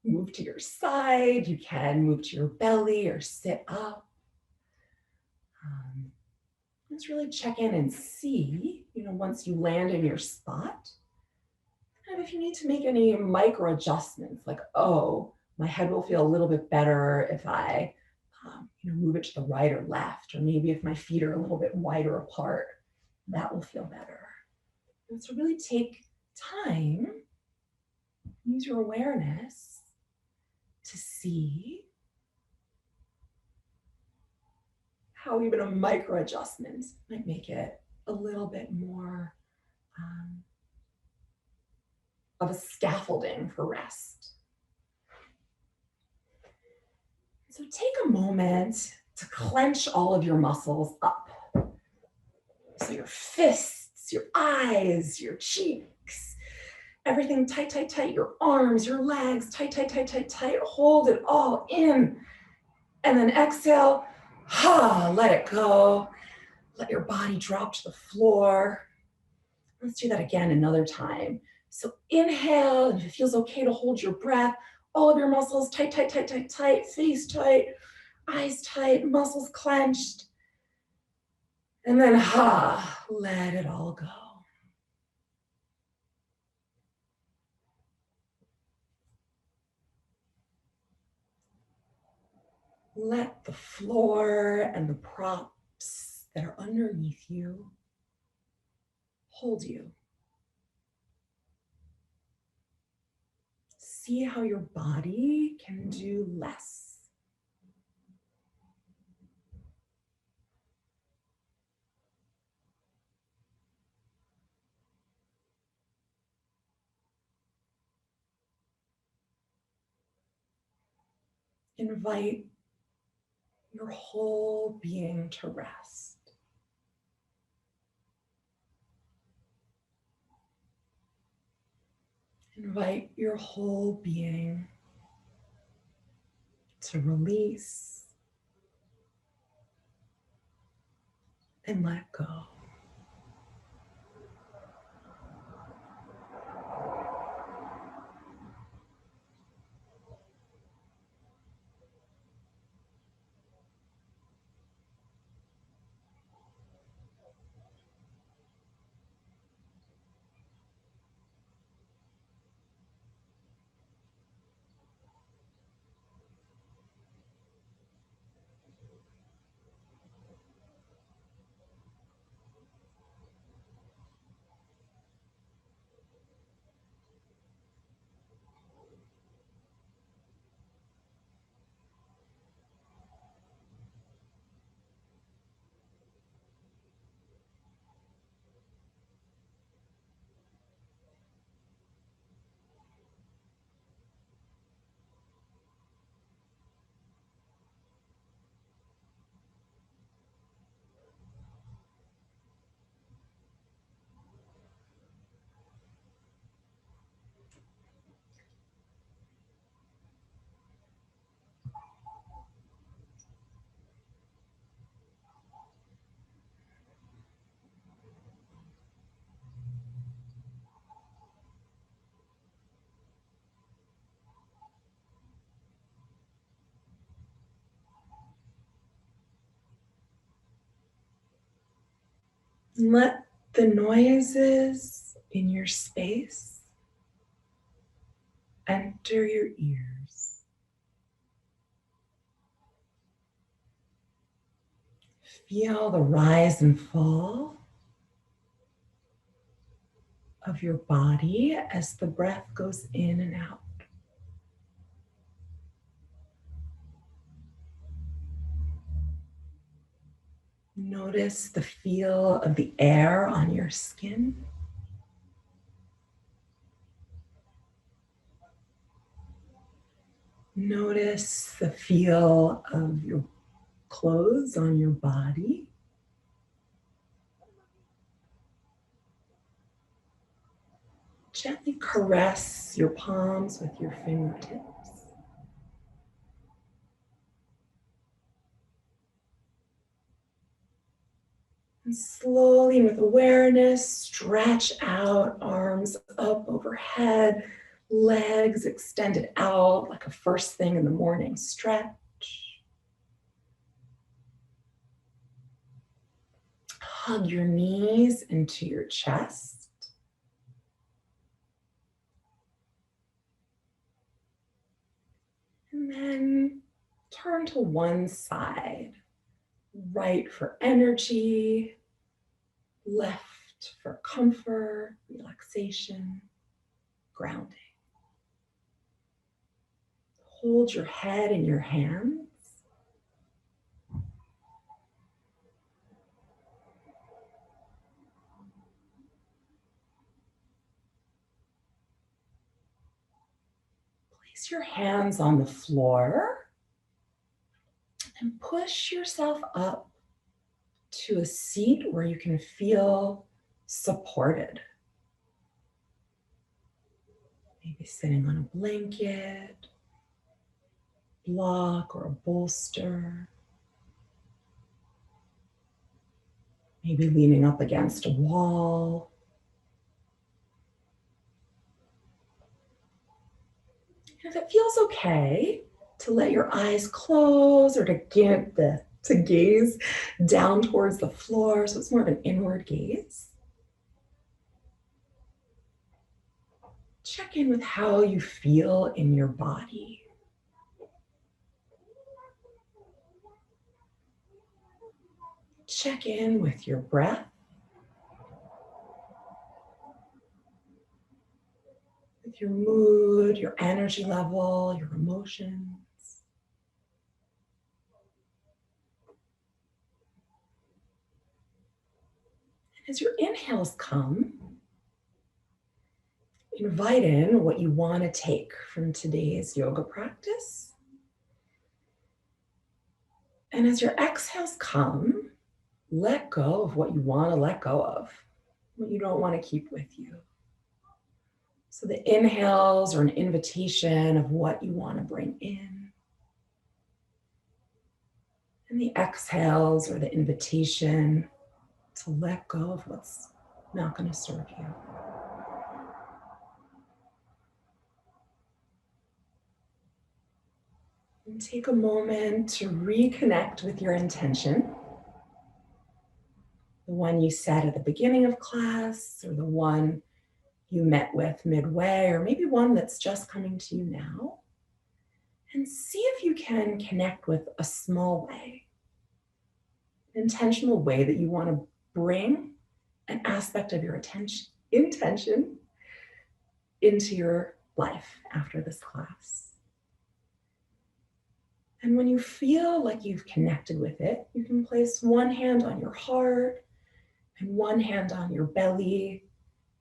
move to your side, you can move to your belly or sit up. Let's really check in and see, once you land in your spot, and if you need to make any micro adjustments, like, oh, my head will feel a little bit better if I move it to the right or left, or maybe if my feet are a little bit wider apart, that will feel better. And so really take time, use your awareness to see how even a micro adjustment might make it a little bit more of a scaffolding for rest. So take a moment to clench all of your muscles up. So your fists, your eyes, your cheeks, everything tight, tight, tight, your arms, your legs, tight, tight, tight, tight, tight. Hold it all in. And then exhale, let it go. Let your body drop to the floor. Let's do that again another time. So inhale, and if it feels okay to hold your breath, all of your muscles tight, tight, tight, tight, tight, face tight, eyes tight, muscles clenched. And then let it all go. Let the floor and the props that are underneath you hold you. See how your body can do less. Invite your whole being to rest. Invite your whole being to release and let go. Let the noises in your space enter your ears. Feel the rise and fall of your body as the breath goes in and out. Notice the feel of the air on your skin. Notice the feel of your clothes on your body. Gently caress your palms with your fingertips. And slowly, with awareness, stretch out, arms up overhead, legs extended out like a first thing in the morning stretch. Hug your knees into your chest. And then turn to one side. Right for energy, left for comfort, relaxation, grounding. Hold your head in your hands. Place your hands on the floor and push yourself up to a seat where you can feel supported. Maybe sitting on a blanket, block, or a bolster. Maybe leaning up against a wall. And if it feels okay to let your eyes close or to gaze down towards the floor, so it's more of an inward gaze. Check in with how you feel in your body. Check in with your breath, with your mood, your energy level, your emotions. As your inhales come, invite in what you want to take from today's yoga practice. And as your exhales come, let go of what you want to let go of, what you don't want to keep with you. So the inhales are an invitation of what you want to bring in. And the exhales are the invitation to let go of what's not going to serve you. And take a moment to reconnect with your intention. The one you set at the beginning of class, or the one you met with midway, or maybe one that's just coming to you now. And see if you can connect with a small way, an intentional way that you want to bring an aspect of your intention into your life after this class. And when you feel like you've connected with it, you can place one hand on your heart and one hand on your belly,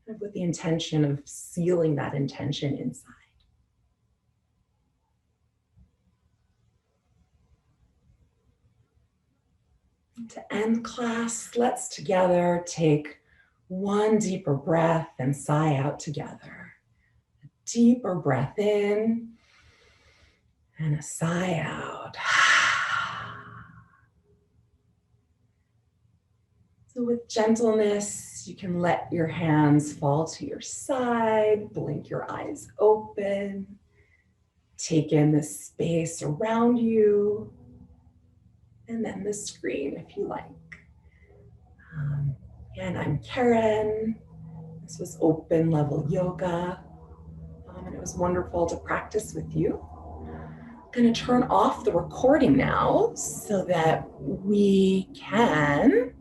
with the intention of sealing that intention inside. And to end class, let's together take one deeper breath and sigh out together. A deeper breath in and a sigh out. So with gentleness, you can let your hands fall to your side, blink your eyes open, take in the space around you, and then the screen if you like. And I'm Keren. This was Open Level Yoga, and it was wonderful to practice with you. I'm going to turn off the recording now so that we can